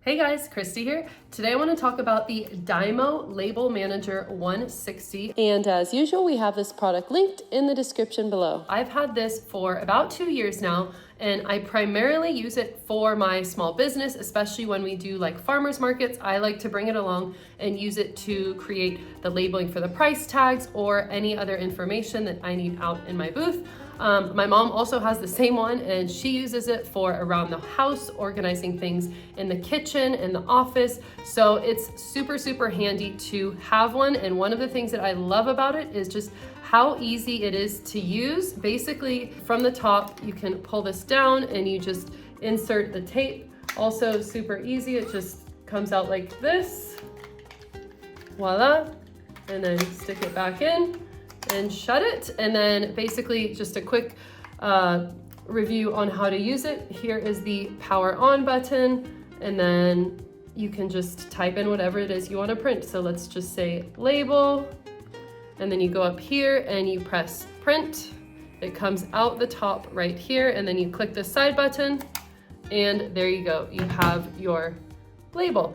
Hey guys, Christy here. Today I want to talk about the Dymo LabelManager 160. And as usual, we have this product linked in the description below. I've had this for about 2 years now, and I primarily use it for my small business, especially when we do like farmers markets. I like to bring it along and use it to create the labeling for the price tags or any other information that I need out in my booth. My mom also has the same one, and she uses it for around the house, organizing things in the kitchen, in the office. So it's super, super handy to have one. And one of the things that I love about it is just how easy it is to use. Basically, from the top, you can pull this down and you just insert the tape. Also super easy. It just comes out like this. Voila. And then stick it back in and shut it. And then basically just a quick review on how to use it. Here is the power on button, and then you can just type in whatever it is you want to print. So let's just say label, and then you go up here and you press print. It comes out the top right here, and then you click the side button, and there you go. You have your label.